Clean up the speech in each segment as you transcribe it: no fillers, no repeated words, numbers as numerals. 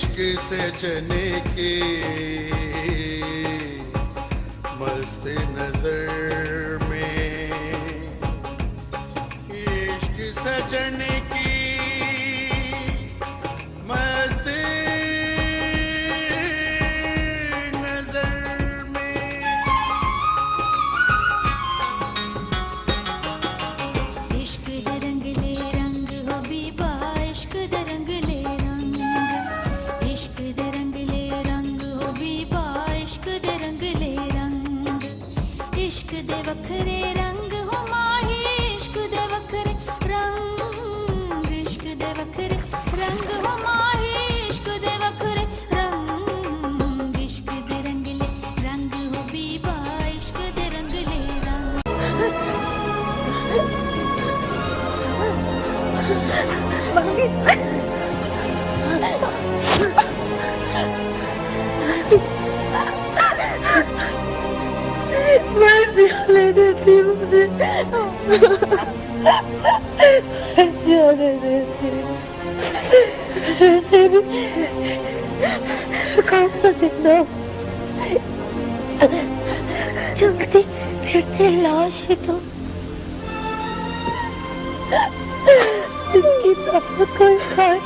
इश्क सजने की मस्त नजर में, इश्क सजने की मस्त नजर में। इश्क दे रंगले रंग हो बीबा, इश्क दे रंगले रंग, इश्क दे रंगले रंग हो बीबा, इश्क दे रंगले रंग, इश्क दे वखरे रंग हो माही, इश्क दे वखरे रंग, इश्क दे वखरे रंग हो माही, इश्क दे वखरे रंग, इश्क दे रंगले रंग हो बीबा, इश्क दे रंगले रंग। मर जाने देती मुझे, जाने देती। वैसे भी कौन सा जिंदा चलती फिरती लाश है तो इसकी ताकत कोई खाए।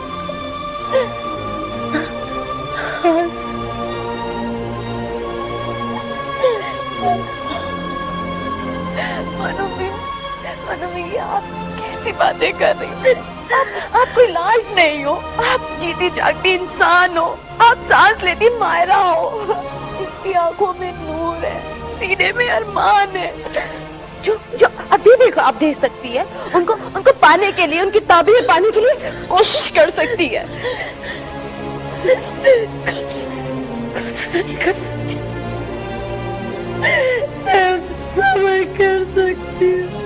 मनोमी, आप कैसी बातें कर रही हैं? आप कोई लाश नहीं हो, आप जीती जागती इंसान हो, आप सांस लेती मायरा हो। इसकी आंखों में नूर है, सीने में अरमान है, जो जो अभी भी आप दे सकती है। उनको पाने के लिए, उनकी ताबीर पाने के लिए कोशिश कर सकती है। कुछ नहीं कर सकती, सब्र कर सकती हूँ,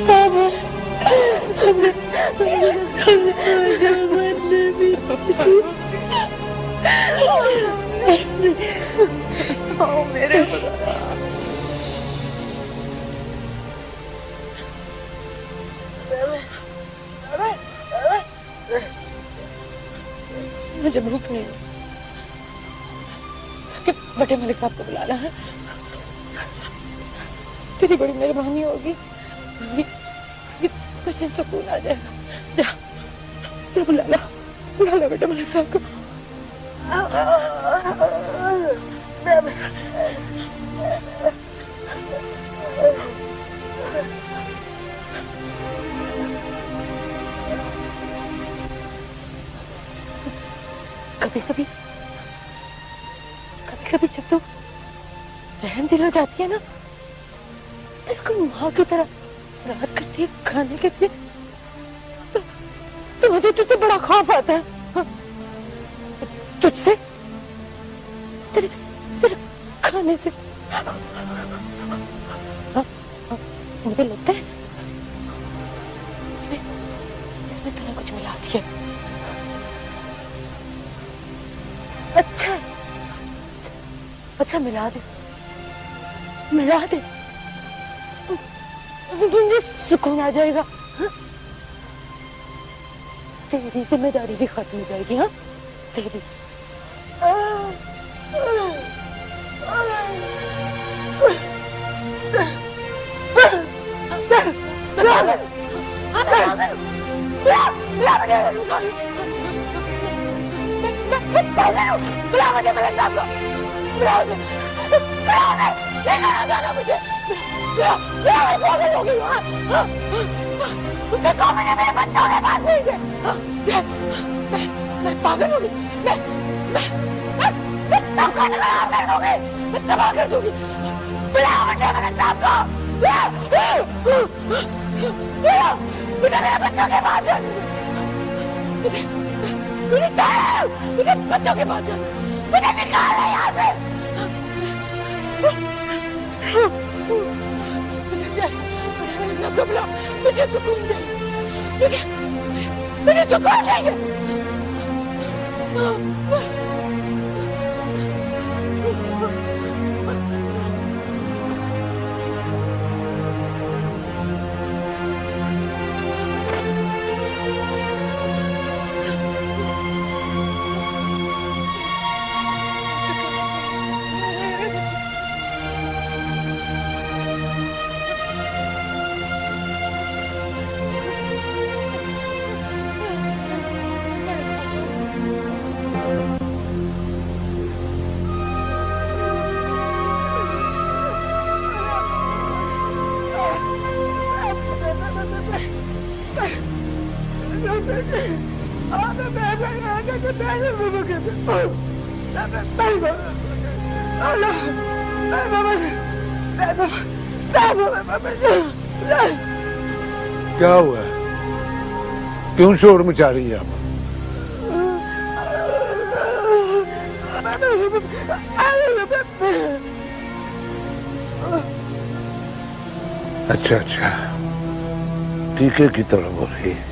सब्र। मेरे मुझे भूख नहीं, बड़े मलिक साहब को बुलाना है। तेरी बड़ी मेहरबानी होगी, कुछ दिन सुकून आ जाएगा। जा बुला ला बेटे मलिक साहब को। कभी कभी जब तू रहम दिल हो जाती है ना, बिल्कुल माँ की तरह रात करती है खाने के लिए, तो मुझे तुझसे बड़ा खौफ आता है। हाँ? तुझसे, तेरे खाने से। हाँ? हाँ? मुझे लगता है इसमें तूने कुछ मिला दिया। अच्छा मिला दे, मुझे सुकून आ जाएगा। हाँ? तेरी जिम्मेदारी भी खत्म हो जाएगी। हाँ, तेरी। मैं पागल हो गई, मैं सब कुछ खराब कर दूंगी, मैं तबाह कर दूंगी। बुलाओ मुझे मेरे साहब को, मुझे मेरे बच्चों के पास जाने दो, मुझे बच्चों के पास जाने, मुझे निकालो यहाँ से। मुझे सबको बुलाओ, मुझे सुकून चाहिए, मुझे सुकून चाहिए। क्या हुआ है? क्यों शोर मचा रही है आप? अच्छा अच्छा, टीके की तरह हो रही है।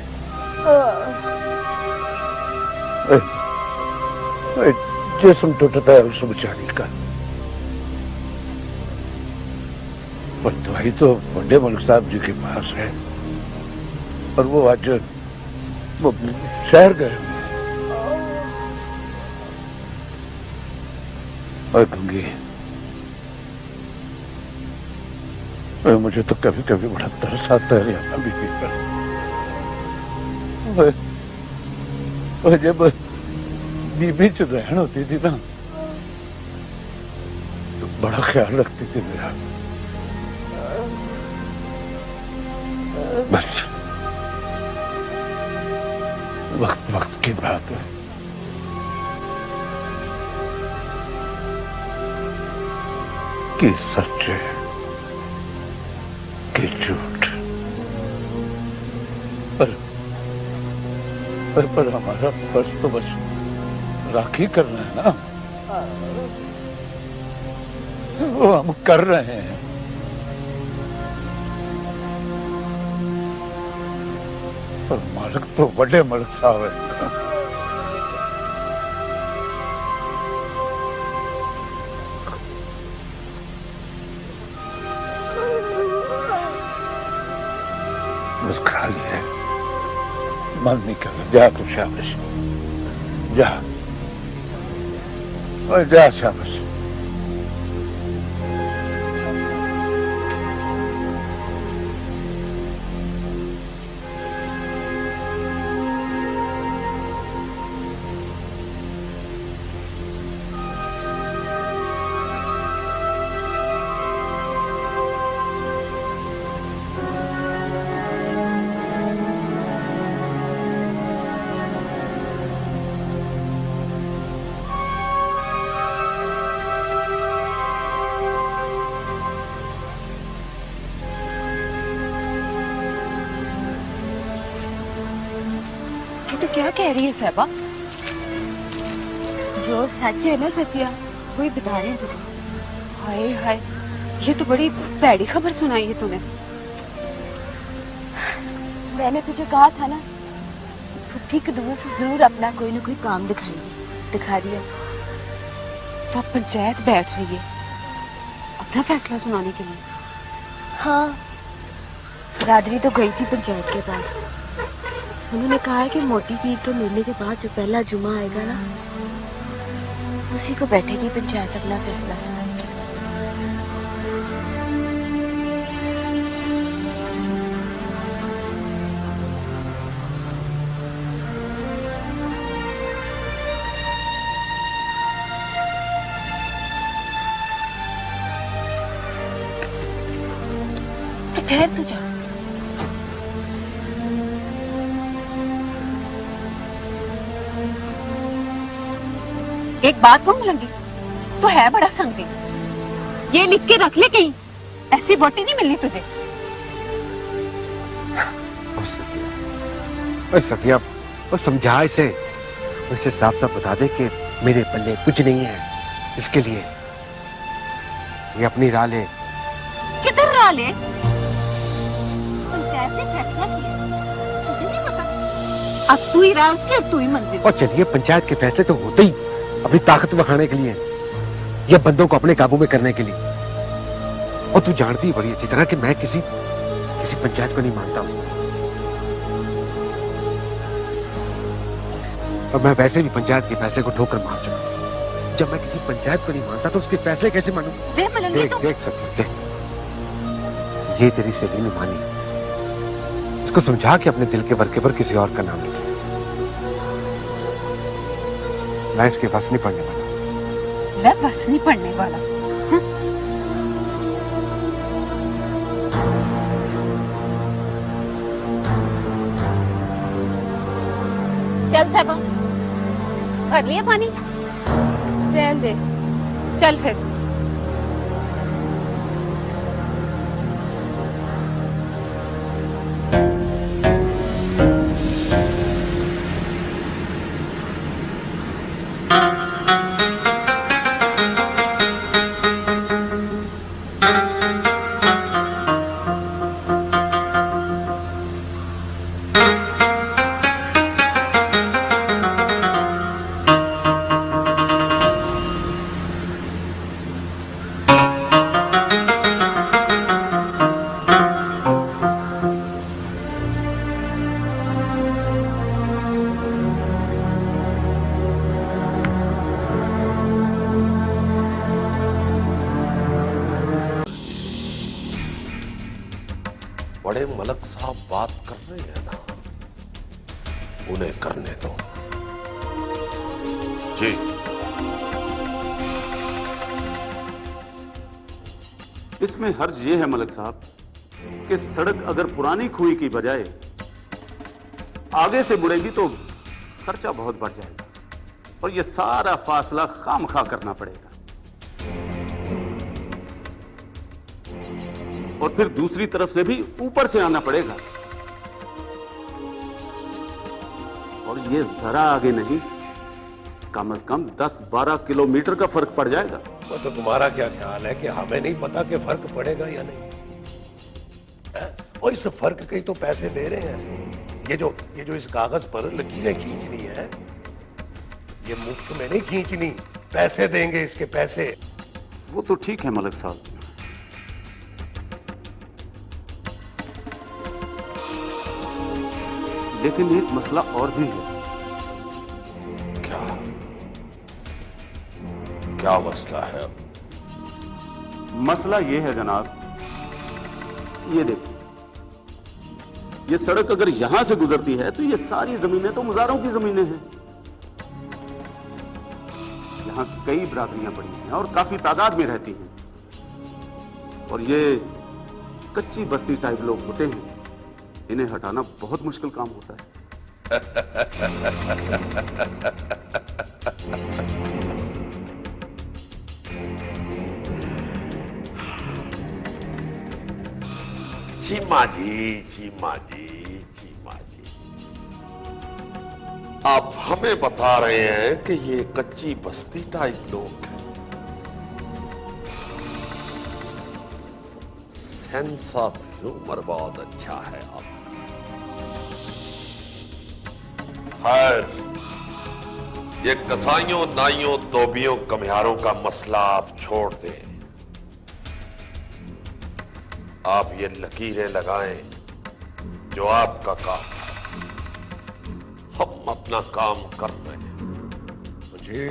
जिस्म टूटता है उस बेचारी का, पर दवाई तो बड़े मलिक साहब जी के पास है, और वो आज वो शहर गए। और गंगी, मुझे तो कभी कभी बड़ा तरस आता है यहाँ बीबी पर। जब बीबी च रहन होती थी ना, तो बड़ा ख्याल रखती थी मेरा। बस वक्त वक्त की बात है। कि सच है कि झूठ, पर हमारा फर्ज तो बस राखी करना है ना, वो हम कर रहे हैं। पर मालिक तो बड़े मलिक साहब है। बस खाली है, मन नहीं कर रहा। जा तू, शाबाश जा, और जा शाबाश। तो क्या कह रही है साहबा? जो सच है ना सत्या, वही बता रहे हैं तुझे। हाय हाय, ये तो बड़ी भैड़ी खबर सुनाई है तूने। मैंने तुझे कहा था ना, ठीक दूर से जरूर अपना कोई ना कोई काम दिखाएंगे, दिखा दिया। तो अब पंचायत बैठ रही है अपना फैसला सुनाने के लिए। हाँ, रादरी तो गई थी पंचायत के पास। उन्होंने कहा है कि मोटी पीर के मेले के बाद जो पहला जुमा आएगा ना, उसी को बैठेगी पंचायत अपना फैसला सुनाने के लिए। तो ठहर तू जा। एक बात कहूं लगी, तो है बड़ा संगी, ये लिख के रख ले कहीं, ऐसी वोटी नहीं मिलनी तुझे। सखिया, वो समझा इसे, उसे साफ साफ बता दे कि मेरे पल्ले कुछ नहीं है। इसके लिए ये अपनी राह ले। किधर राह ले? पंचायत ने फैसला किया, तुझे नहीं पता? अब तू ही राह उसकी, अब तू ही मंजिल। और चलिए, पंचायत के फैसले तो होते ही अपनी ताकत दिखाने के लिए या बंदों को अपने काबू में करने के लिए। और तू जानती है बड़ी अच्छी तरह कि मैं किसी पंचायत को नहीं मानता हूं, और मैं वैसे भी पंचायत के फैसले को ठोकर मार चुका। जब मैं किसी पंचायत को नहीं मानता तो उसके फैसले कैसे मानूं? देख सकते, ये तेरी सहेली ने मानी। इसको समझा कि अपने दिल के वर्के पर किसी और का नाम लिखे। मैं इसके बस नहीं पड़ने वाला। मैं बस नहीं पड़ने वाला? चल साहबा, भर लिया पानी? रहने दे, चल फिर। बड़े मलक साहब बात कर रहे हैं ना, उन्हें करने दो। जी इसमें हर्ज ये है मलक साहब कि सड़क अगर पुरानी खुई की बजाय आगे से मुड़ेगी तो खर्चा बहुत बढ़ जाएगा और ये सारा फासला खामखा करना पड़ेगा। और फिर दूसरी तरफ से भी ऊपर से आना पड़ेगा और ये जरा आगे नहीं, कम से कम 10-12 किलोमीटर का फर्क पड़ जाएगा। वो तो तुम्हारा क्या ख्याल है कि हमें नहीं पता कि फर्क पड़ेगा या नहीं? और इस फर्क के ही तो पैसे दे रहे हैं। ये जो इस कागज पर लकीरें खींचनी है, ये मुफ्त में नहीं खींचनी, पैसे देंगे इसके पैसे। वो तो ठीक है मलक साहब, लेकिन एक मसला और भी है। क्या मसला है? मसला यह है जनाब, ये देखिए, ये सड़क अगर यहां से गुजरती है तो ये सारी जमीनें तो मुजारों की जमीनें हैं। यहां कई बरादरियां पड़ी हैं और काफी तादाद में रहती हैं और ये कच्ची बस्ती टाइप लोग होते हैं, इन्हें हटाना बहुत मुश्किल काम होता है। चीमा जी, चीमा जी, चीमा जी, आप हमें बता रहे हैं कि ये कच्ची बस्ती टाइप लोग हैं। सेंस ऑफ ह्यूमर बहुत अच्छा है आप। खैर, ये कसाईयों, नाइयों, तोबियों, कमियारों का मसला आप छोड़ दें। आप ये लकीरें लगाएं जो आपका काम है। हम अपना काम कर रहे हैं। जी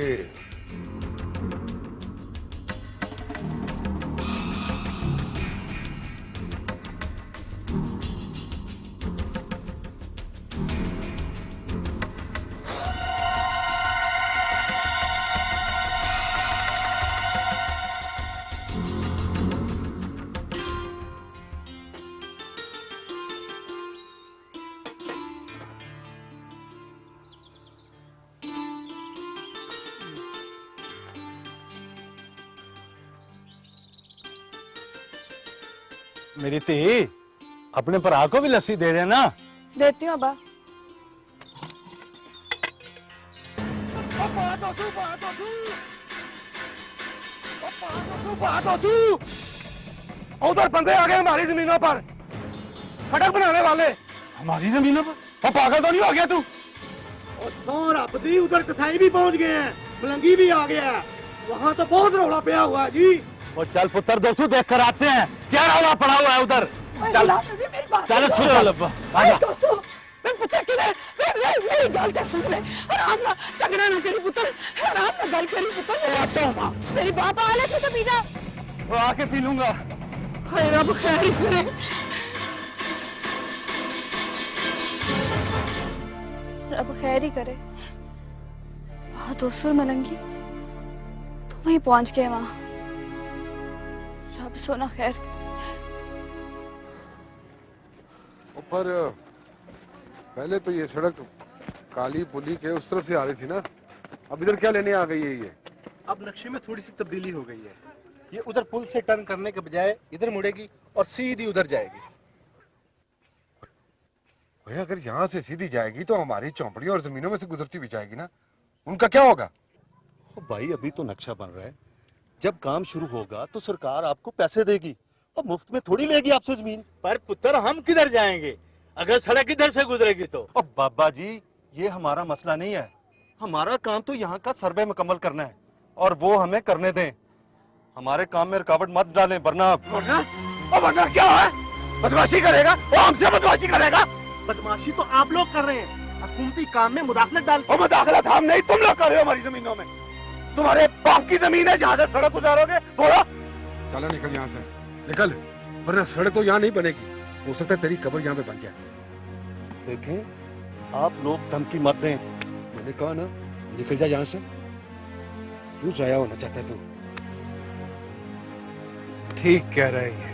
मेरी धी, अपने भरा को भी लस्सी दे देना। देती हूँ अब्बा। उधर बंदे आ गए हमारी जमीनों पर, सड़क बनाने वाले। हमारी जमीनों पर? वो पागल तो नहीं हो गया तू? और रब दी, उधर कसाई भी पहुंच गए हैं, मलंगी भी आ गया है, वहाँ तो बहुत रौला पिया हुआ है जी। और चल पुत्र, दोस्तों देख कर आते हैं क्या रौला पड़ा हुआ है उधर। चल चल मेरी गल ते सुन ले, आराम ना झगड़ा ना करी पुत्र, आराम ना गल करी पुत्र। मेरी बाप आले से तो पी जा। वो आके पी लूंगा। हाय रब खैर ही करे। रब खैर ही करे। वहाँ दोस्तों मलंगी तो वहीं पहुंच गए। वहाँ रब सोना खैर करे। पर पहले तो ये सड़क काली पुली के उस तरफ से आ रही थी ना, अब इधर क्या लेने आ गई है ये? अब नक्शे में थोड़ी सी तब्दीली हो गई है। ये उधर पुल से टर्न करने के बजाय इधर मुड़ेगी और सीधी उधर जाएगी। भैया अगर यहाँ से सीधी जाएगी तो हमारी चौपड़ियों और जमीनों में से गुजरती भी जाएगी ना, उनका क्या होगा? ओ भाई अभी तो नक्शा बन रहा है, जब काम शुरू होगा तो सरकार आपको पैसे देगी और मुफ्त में थोड़ी लेगी आपसे जमीन। पर पुत्र हम किधर जाएंगे अगर सड़क इधर से गुजरेगी तो? और बाबा जी ये हमारा मसला नहीं है, हमारा काम तो यहाँ का सर्वे मुकम्मल करना है और वो हमें करने दें। हमारे काम में रुकावट मत डालें वरना वरना क्या है? बदमाशी करेगा वो, हमसे बदमाशी करेगा। बदमाशी तो आप लोग कर रहे हैं, हुकूमती काम में मुदाखलत डाल। मुदाखलत हम नहीं, तुम लोग कर रहे हो हमारी जमीनों में। तुम्हारे बाप की जमीन है जहाँ से सड़क गुजारोगे, बोलो। चलो निकल यहाँ से, निकल, वरना सड़क तो यहाँ नहीं बनेगी, हो सकता है तेरी कब्र यहाँ पे बन जाए। देखें आप लोग धमकी मत दें। मैंने कहा ना निकल जा यहाँ से। क्यों जाया होना चाहता है तू? ठीक कह रही है।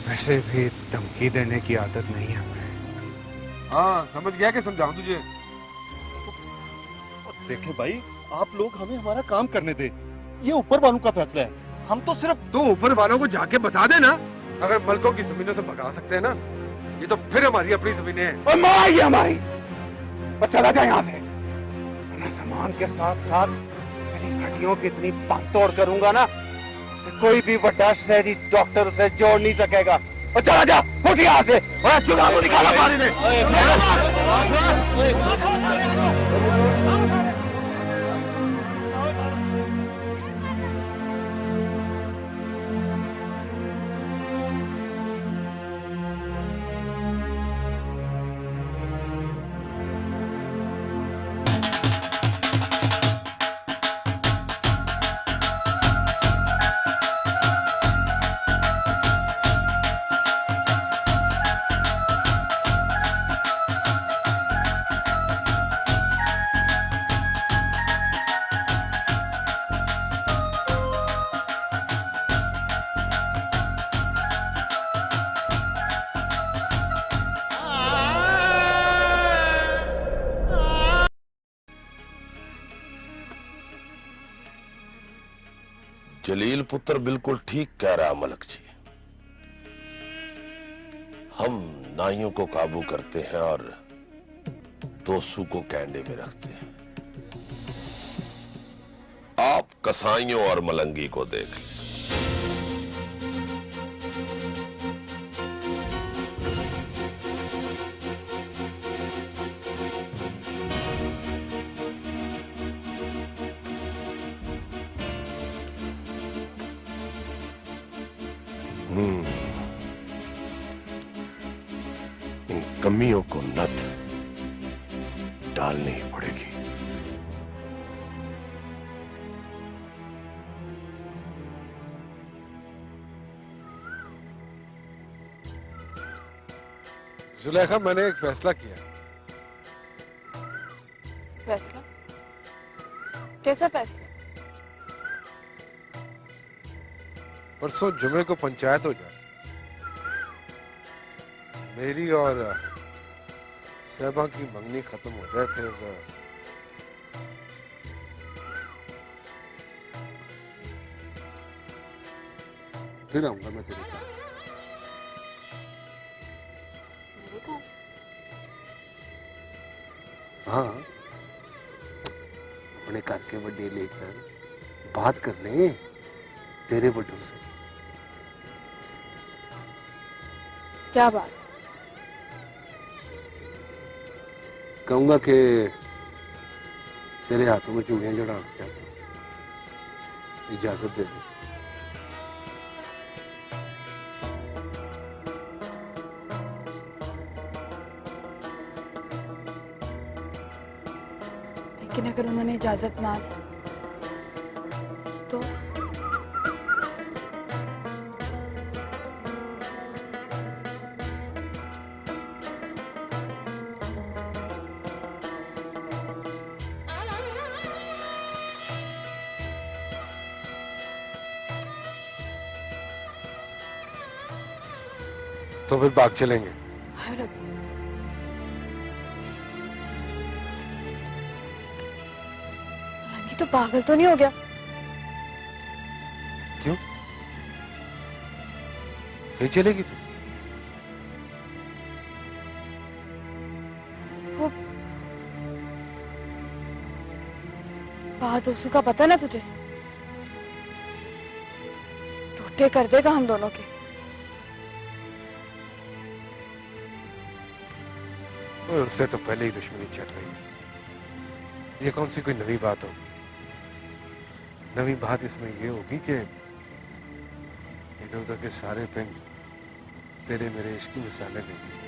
वैसे भी धमकी देने की आदत नहीं है हमें। हाँ समझ गया कि समझाऊं तुझे। देखें भाई आप लोग हमें हमारा काम करने दे, ये ऊपर वालों का फैसला है, हम तो सिर्फ। तू ऊपर वालों को जाके बता देना, अगर मलकों की जमीनों से भगा सकते हैं ना, ये तो फिर हमारी अपनी जमीनें हैं। और माँ ये हमारी, और चला जा यहाँ से, वरना सामान के साथ साथ तेरी हड्डियों की इतनी बांधतोड़ करूंगा ना कि कोई भी बड़ा शहरी डॉक्टर उसे जोड़ नहीं सकेगा। और चला जा, उठ यहाँ से, और चुनाव को निकाला मारी ने। जलील पुत्र बिल्कुल ठीक कह रहा मलक जी। हम नाइयों को काबू करते हैं और दोसू को कैंडे में रखते हैं। आप कसाईयों और मलंगी को देख लें। इन कमियों को नत डालनी ही पड़ेगी। जुलेखा मैंने एक फैसला किया। फैसला? कैसा फैसला? परसों जुमे को पंचायत हो जाए, मेरी और साहबा की मंगनी खत्म हो जाए, फिर आऊंगा मैं तेरे पास। हाँ अपने घर के बड़े लेकर बात करने तेरे बड़ों से। क्या बात? कहूंगा कि तेरे हाथों में चूड़ियां जड़ाना चाहता हूं, इजाजत दे दे। लेकिन अगर उन्होंने इजाजत ना दी तो? तो फिर बाग चलेंगे। हाय रब्बी। मलंगी तो पागल तो नहीं हो गया? क्यों? नहीं चलेगी तू? वो बात ओसू का पता ना तुझे? टूटे कर देगा हम दोनों के। और उससे तो पहले ही दुश्मनी चल रही है। ये कौन सी कोई नवी बात होगी? नवी बात इसमें ये होगी कि इधर उधर के सारे पिंड तेरे मेरे इश्क की मिसालें लेंगे।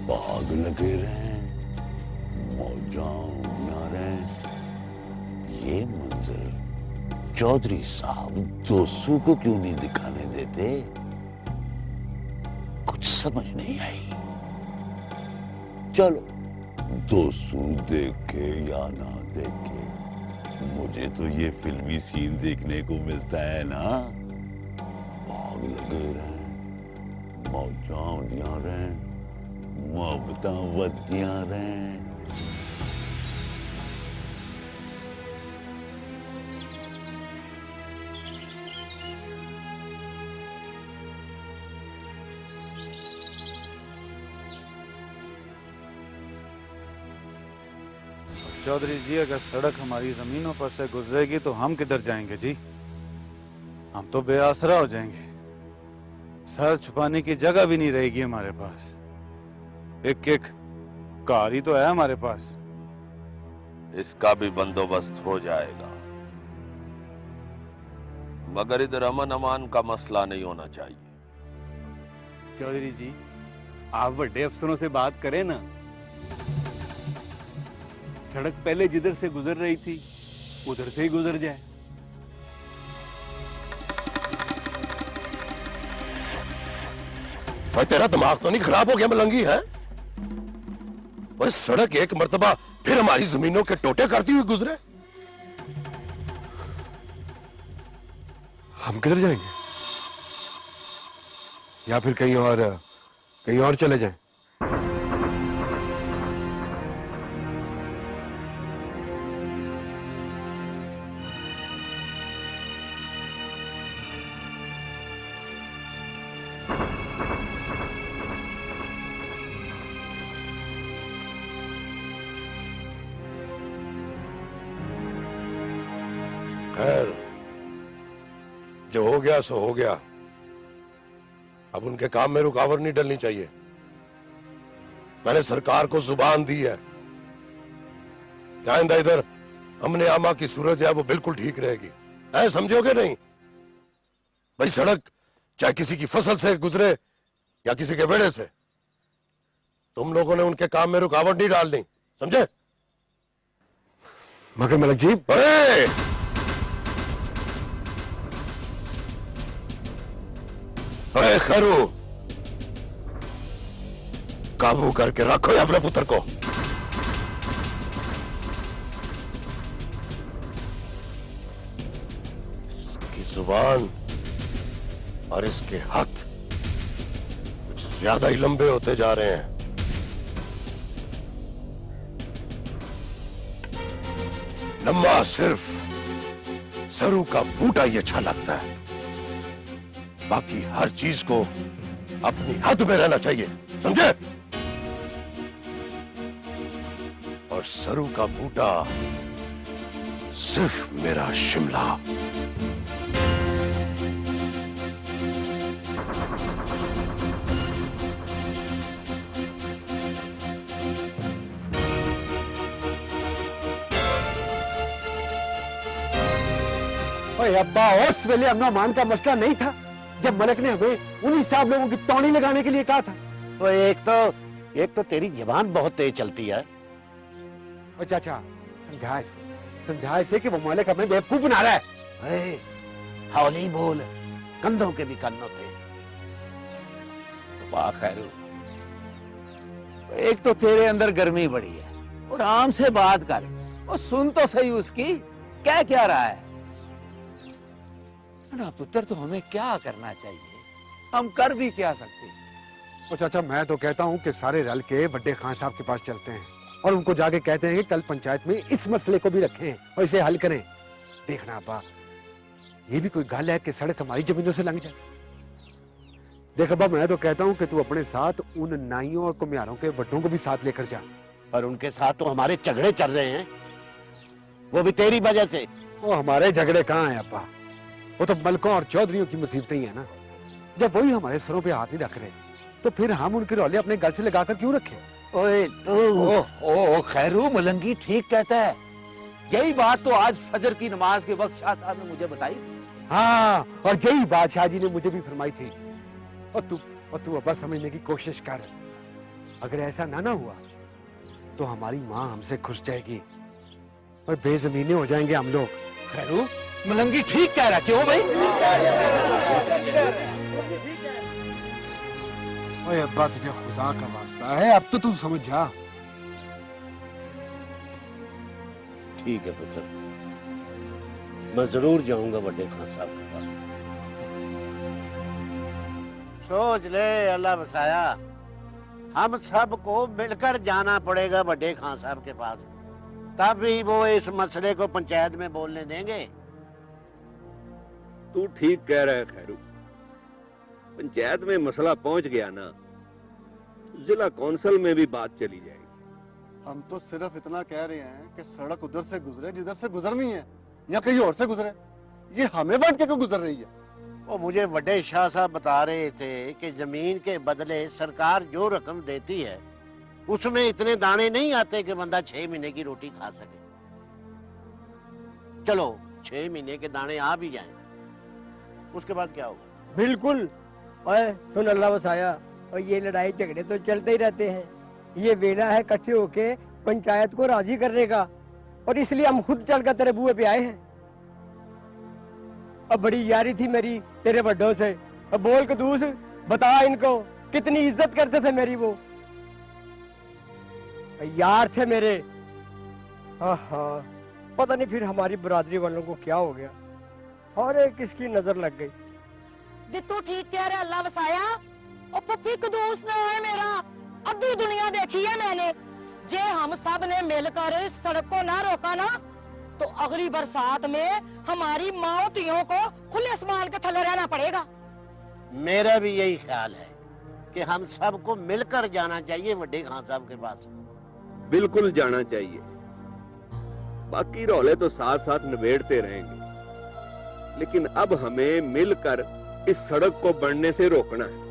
बाग लगे रहे, मौजां उड़ियां रहे, ये मंजर चौधरी साहब दोस्तों को क्यों नहीं दिखाने देते? कुछ समझ नहीं आई। चलो दोस्तों देखे या ना देखे, मुझे तो ये फिल्मी सीन देखने को मिलता है ना। बाग लगे रहे, मौजां उड़ियां रहे, मोहब्बतां वधियां रहे। चौधरी जी, अगर सड़क हमारी जमीनों पर से गुजरेगी तो हम किधर जाएंगे जी? हम तो बेआसरा हो जाएंगे। सर छुपाने की जगह भी नहीं रहेगी हमारे पास। एक एक कार ही तो है हमारे पास। इसका भी बंदोबस्त हो जाएगा, मगर इधर अमन अमान का मसला नहीं होना चाहिए। चौधरी जी, आप बड़े अफसरों से बात करें ना। सड़क पहले जिधर से गुजर रही थी उधर से ही गुजर जाए। भाई तेरा दिमाग तो नहीं खराब हो गया मलंगी है? भाई सड़क एक मर्तबा फिर हमारी जमीनों के टोटे करती हुई गुजरे। हम किधर जाएंगे? या फिर कहीं और चले जाएं? खैर, जो हो गया सो हो गया। अब उनके काम में रुकावट नहीं डलनी चाहिए। मैंने सरकार को जुबान दी है, आइंदा इधर हमने आमा की सूरत है वो बिल्कुल ठीक रहेगी। ऐ समझोगे नहीं? भाई सड़क चाहे किसी की फसल से गुजरे या किसी के वेड़े से, तुम लोगों ने उनके काम में रुकावट नहीं डालनी, समझे? मगर मलक जी, अरे खैरू, काबू करके रखो अपने पुत्र को। इसकी जुबान और इसके हाथ कुछ ज्यादा ही लंबे होते जा रहे हैं। लम्बा सिर्फ सरू का बूटा ही अच्छा लगता है, बाकी हर चीज को अपनी हद में रहना चाहिए, समझे? और सरू का बूटा सिर्फ मेरा शिमला। ओए अब्बा, उस वेले अमन अमान का मसला नहीं था जब मलक ने हमें उन्हीं साहब लोगों की तौणी लगाने के लिए कहा था। तो एक तो तेरी जबान बहुत तेज चलती है। और चाचा समझाए से कि वो मलक हमें बेवकूफ बना रहा है। हौली बोल, कंधों के भी कान होते हैं। वाह खैरू, एक तो तेरे अंदर गर्मी बड़ी है और आराम से बात कर। वो सुन तो सही उसकी क्या रहा है ना पुत्र। तो हमें क्या करना चाहिए, हम कर भी क्या सकते हैं? और चाचा मैं तो कहता हूँ कि सारे रल के बड़े खान साहब के पास चलते हैं और उनको जाके कहते हैं कि कल पंचायत में इस मसले को भी रखें और इसे हल करें। देखना अब्बा, ये भी कोई गल है कि सड़क हमारी जमीनों से लंघ जाए? देख अब्बा, मैं तो कहता हूँ कि तू अपने साथ उन नाइयों और कुम्हारों के बड्डों को भी साथ लेकर जा। पर उनके साथ तो हमारे झगड़े चल रहे हैं, वो भी तेरी वजह से। वो हमारे झगड़े कहाँ हैं अब्बा, वो तो मलकों और चौधरियों की मुसीबतें ही है ना। जब वही हमारे सरों पे हाथ नहीं रख रहे तो फिर हम उनके रौले अपने गल से लगाकर क्यों रखें? ओए तो खैरू मलंगी ठीक कहता है। यही बात तो आज फजर की नमाज के वक्त शाह साहब ने मुझे बताई थी। हाँ, और यही बात शाह जी ने मुझे भी फरमाई थी। और तू अब्बा समझने की कोशिश कर। अगर ऐसा ना हुआ तो हमारी माँ हमसे खुश जाएगी और बेजमीने हो जाएंगे हम लोग। खैरू मलंगी ठीक कह रहा, क्यों भाई? ओए अब्बा, तुझे खुदा का वास्ता है, अब तो तू समझ जा। ठीक है पुत्र, मैं जरूर जाऊंगा बड़े खान साहब के पास। सोच ले अल्लाह बसाया, हम सबको मिलकर जाना पड़ेगा बड़े खान साहब के पास, तभी वो इस मसले को पंचायत में बोलने देंगे। तू ठीक कह रहा है खैरू, पंचायत में मसला पहुंच गया ना, जिला कौंसिल में भी बात चली जाएगी। हम तो सिर्फ इतना कह रहे हैं कि सड़क उधर से गुजरे जिधर से गुजरनी है या कहीं और से गुजरे, ये हमें बांट के क्यों गुजर रही है? वो मुझे बड़े शाह साहब बता रहे थे कि जमीन के बदले सरकार जो रकम देती है उसमें इतने दाने नहीं आते कि बंदा 6 महीने की रोटी खा सके। चलो 6 महीने के दाने आ भी जाएं, उसके बाद क्या होगा? बिल्कुल। ओए सुन अल्लाह वसाया, और ये लड़ाई झगड़े तो चलते ही रहते हैं, ये वेला है इकट्ठे होके पंचायत को राजी करने का, और इसलिए हम खुद चलकर तेरे बुए पे आए हैं। अब बड़ी यारी थी मेरी तेरे बड्डों से, अब बोल कदूस बता इनको कितनी इज्जत करते थे मेरी, वो यार थे मेरे। हाँ, पता नहीं फिर हमारी बरादरी वालों को क्या हो गया, और एक किसकी नजर लग गई। तू ठीक कह रहा अल्लाह वसाया, और पप्पी कदूस ना है मेरा, अद्धी दुनिया देखी है मैंने। जे हम सब ने मिलकर इस सड़क को ना रोका ना, तो अगली बरसात में हमारी माओतियों को खुले आसमान के थल्ले रहना पड़ेगा। मेरा भी यही ख्याल है कि हम सबको मिलकर जाना चाहिए बड़े खान साहब के पास। बिल्कुल जाना चाहिए, बाकी रौले तो साथ साथ निबेड़ते रहेंगे, लेकिन अब हमें मिलकर इस सड़क को बढ़ने से रोकना है।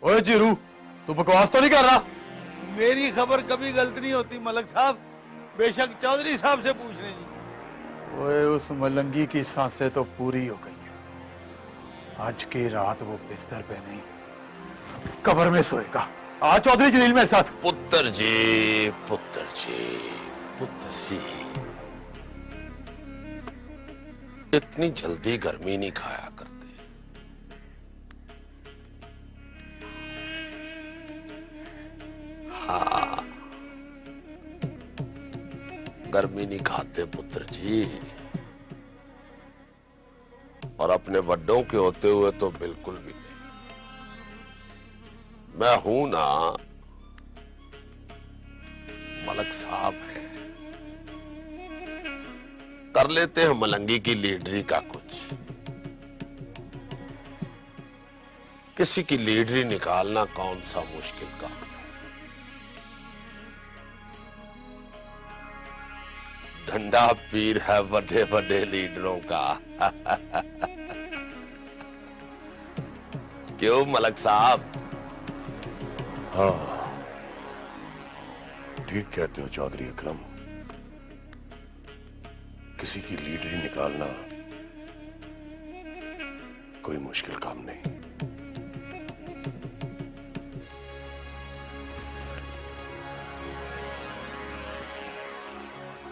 ओए जीरू, तू बकवास तो नहीं कर रहा? मेरी खबर कभी गलत नहीं होती मलक साहब, बेशक चौधरी साहब से पूछ लें जी। ओए उस मलंगी की सांसें तो पूरी हो गई है, आज की रात वो बिस्तर पे नहीं कब्र में सोएगा। आ चौधरी जलील मेरे साथ। पुत्र जी, पुत्र जी, पुत्र जी, इतनी जल्दी गर्मी नहीं खाया करते। हाँ, गर्मी नहीं खाते पुत्र जी, और अपने बड्डों के होते हुए तो बिल्कुल भी नहीं। मैं हूं ना, मलक साहब है, कर लेते हैं मलंगी की लीडरी का कुछ। किसी की लीडरी निकालना कौन सा मुश्किल काम है। डंडा पीर है बड़े बड़े लीडरों का। क्यों मलक साहब? हाँ, ठीक कहते हो चौधरी अकरम, किसी की लीडरी निकालना कोई मुश्किल काम नहीं।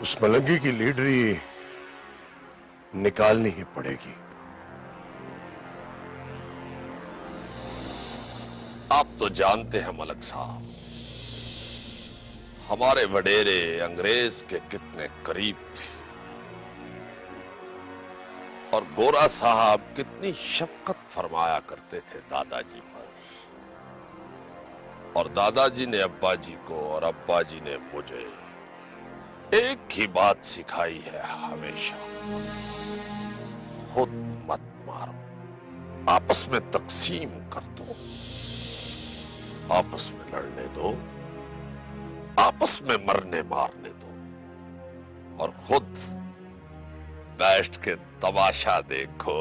उस मलंगी की लीडरी निकालनी ही पड़ेगी। आप तो जानते हैं मलक साहब, हमारे वडेरे अंग्रेज के कितने करीब थे और गोरा साहब कितनी शफकत फरमाया करते थे दादाजी पर। और दादाजी ने अब्बा जी को और अब्बा जी ने मुझे एक ही बात सिखाई है हमेशा, खुद मत मारो, आपस में तकसीम कर दो, आपस में लड़ने दो, आपस में मरने मारने दो और खुद बैठ के तमाशा देखो।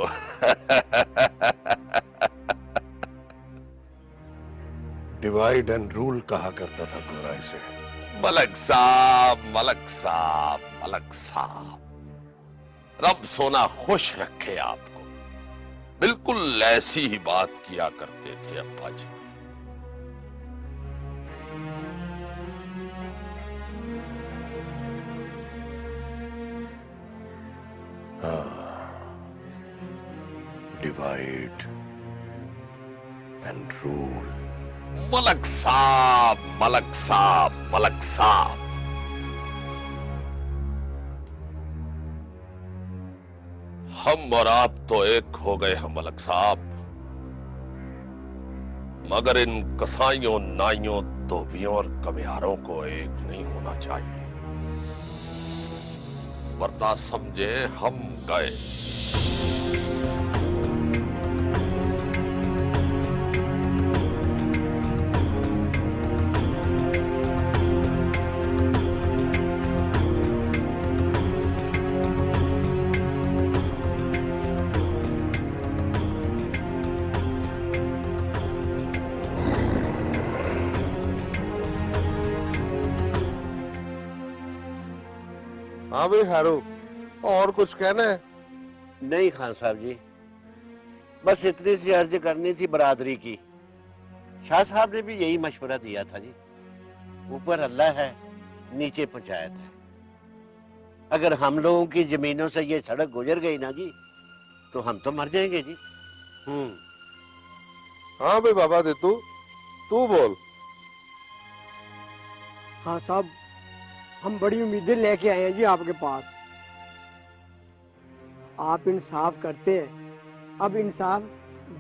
डिवाइड एंड रूल कहा करता था गोरा इसे। मलक साहब, मलक साहब, मलक साहब, रब सोना खुश रखे आपको। बिल्कुल ऐसी ही बात किया करते थे अब्बा जी। Divide and rule. मलक साहब, मलक साहब, मलक साहब, हम और आप तो एक हो गए हैं मलक साहब, मगर इन कसाईयों, नाइयों, धोबियों और कमियारों को एक नहीं होना चाहिए, वरना समझे हम गए। हाँ भाई हारू, और कुछ कहना है? नहीं खान साहब जी, बस इतनी सी अर्ज करनी थी बरादरी की। शाह साहब ने भी यही मशवरा दिया था जी। ऊपर अल्लाह है, नीचे पंचायत है। अगर हम लोगों की जमीनों से ये सड़क गुजर गई ना जी, तो हम तो मर जाएंगे जी। हाँ भाई बाबा दे तू बोल। हाँ साहब, हम बड़ी उम्मीदें लेके आए हैं जी आपके पास। आप इंसाफ करते हैं, अब इंसाफ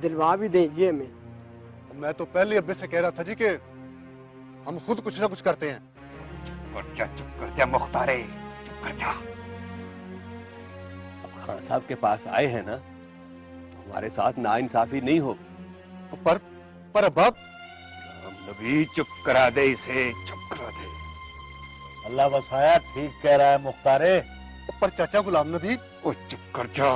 दिलवा भी दीजिए हमें। मैं तो पहले अब्बे से कह रहा था जी कि हम खुद कुछ ना कुछ करते हैं। चुप कर जा मुख्तारे, चुप कर जा। अब खान साहब के पास आए हैं ना, तो हमारे साथ नाइंसाफी नहीं हो। पर अब्बा, नबी चुप करा दे इसे, चुप करा दे। अल्लाह बसाया ठीक कह रहा है मुख्तारे। पर चाचा गुलाम नबी। ओ चुप कर जा।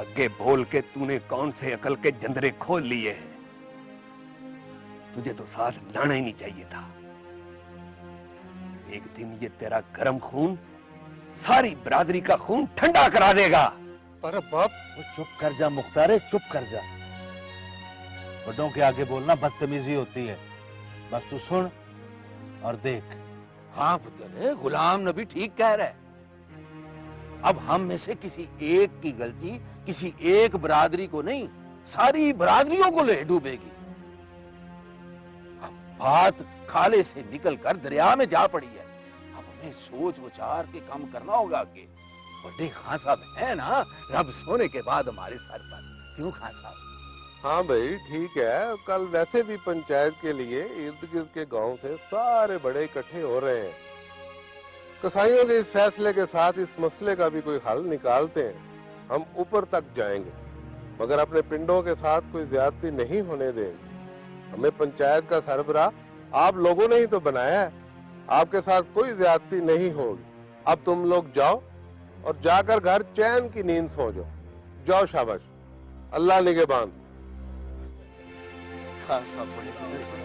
आगे बोल के तूने कौन से अकल के जंदरे खोल लिए हैं? तुझे तो साथ लाना ही नहीं चाहिए था। एक दिन ये तेरा गर्म खून सारी बरादरी का खून ठंडा करा देगा। पर बाप, चुप कर जा मुख्तारे, चुप कर जा। बड़ों के आगे बोलना बदतमीजी होती है। बस तू सुन और देख। हाँ पुत्र, गुलाम नबी ठीक कह रहा है। अब हम में से किसी एक की गलती किसी एक बरादरी को नहीं, सारी बरादरियों को ले डूबेगी। अब बात खाले से निकलकर दरिया में जा पड़ी है। अब हमें सोच विचार के काम करना होगा आगे। बड़े खान साहब है ना, रब सोने के बाद हमारे सर पर। क्यों खान साहब? हाँ भाई ठीक है। कल वैसे भी पंचायत के लिए इर्द गिर्द के गांव से सारे बड़े इकट्ठे हो रहे हैं। कसाईयों के इस फैसले के साथ इस मसले का भी कोई हल निकालते हैं। हम ऊपर तक जाएंगे, मगर अपने पिंडों के साथ कोई ज्यादती नहीं होने देंगे। हमें पंचायत का सरबराह आप लोगों ने ही तो बनाया है। आपके साथ कोई ज्यादती नहीं होगी। अब तुम लोग जाओ और जाकर घर चैन की नींद सो जाओ। जाओ, शाबाश, अल्लाह निगहबान। खान साहब बड़े बुजुर्ग हैं।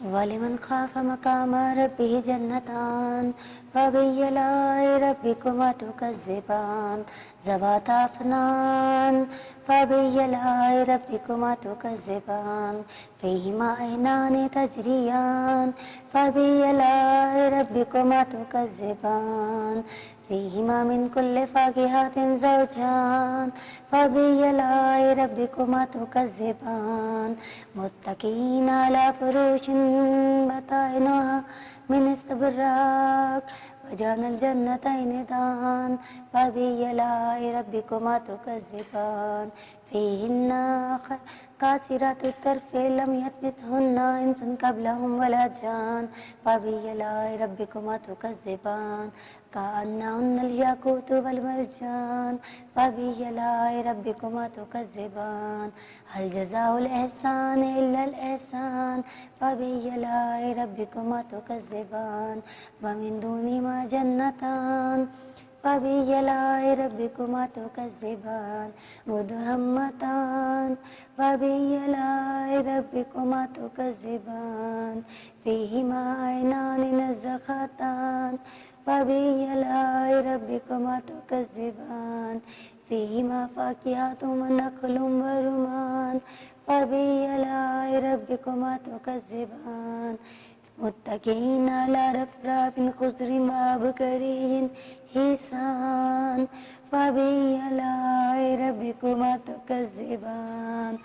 वलिमन खाफ मकाम रब्बिह जन्नतान फबियलाई रब्बिकुमा तुकज़्ज़िबान ज़वाता अफ़नान फबियलाई रब्बिकुमा तुकज़्ज़िबान फ़ीहिमा ऐनान तजरियान फबियलाई रब्बिकुमा तुकज़्ज़िबान फ़ीहिमा मिन कुल्लि फ़ाकिहतिन ज़ौजान फबियलाई रब्बिकुमा तुकज़्ज़िबान मुत्तक़ीना अला फ़ुरूशिन बताइनुहा मिन इस्तबराक वजानल जन्नतैन दान फबियलाई रब्बिकुमा तुकज़्ज़िबान फ़ीहिन्ना कासिरातुत तर्फ़ लम यत्मिथहुन्ना इंsun क़ब्लहुम वला जान फबियलाई रब्बिकुमा तुकज़्ज़िबान कअन्नहुन्नल याक़ूतु वल मरजान फबियलाई रब्बिकुमा तुकज़्ज़िबान हल जज़ाउल एहसान इल्लल एहसान फबियलाई रब्बिकुमा तुकज़्ज़िबान व मिन दूनिहिमा जन्नतान फबियलाई रब्बिकुमा तुकज़्ज़िबान मुदहम्मतान फबियलाई रब्बिकुमा तुकज़्ज़िबान फ़ीहिमा ऐनान नज़्ज़ख़ातान फबियलाई रब्बिकुमा तुकज़्ज़िबान फ़ीहिमा फ़ाकिहतुन व नख़लुन व रुमान फबियलाई रब्बिकुमा तुकज़्ज़िबान मुत्तक़ीना अला रफ़राफ़िन ख़ुज़रिन व अबकरिन हिसान फबियलाई रब्बिकुमा तुकज़्ज़िबान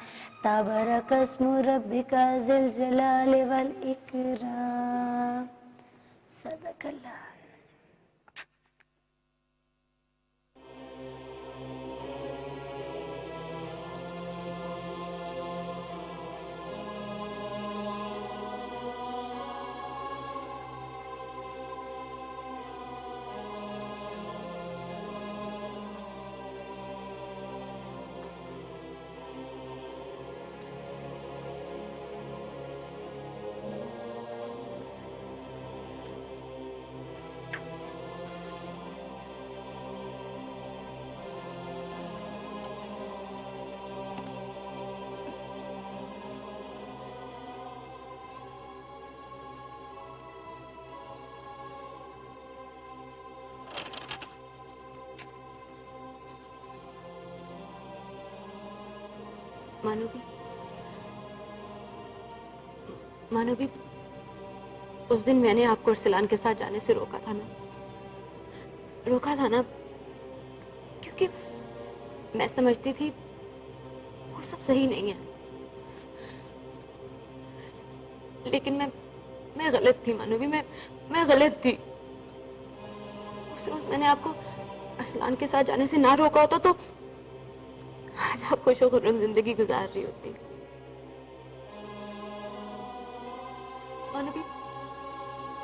तबरकस्मु रब्बिका ज़िल जलालि वल इकराम सदक़ल्लाह। मानो भी उस दिन मैंने आपको अरसलान के साथ जाने से रोका था ना क्योंकि मैं समझती थी वो सब सही नहीं है, लेकिन मैं गलत थी मानवी, मैं गलत थी। उस रोज मैंने आपको अरसलान के साथ जाने से ना रोका होता तो आज आप खुश हो खुर्रम जिंदगी गुजार रही होती।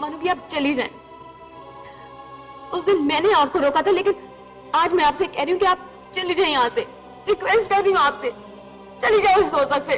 मानवी आप चली जाएं। उस दिन मैंने आपको रोका था, लेकिन आज मैं आपसे कह रही हूँ कि आप चली जाएं यहाँ से। रिक्वेस्ट कर रही हूँ आपसे, चली जाओ इस दोज़ख से।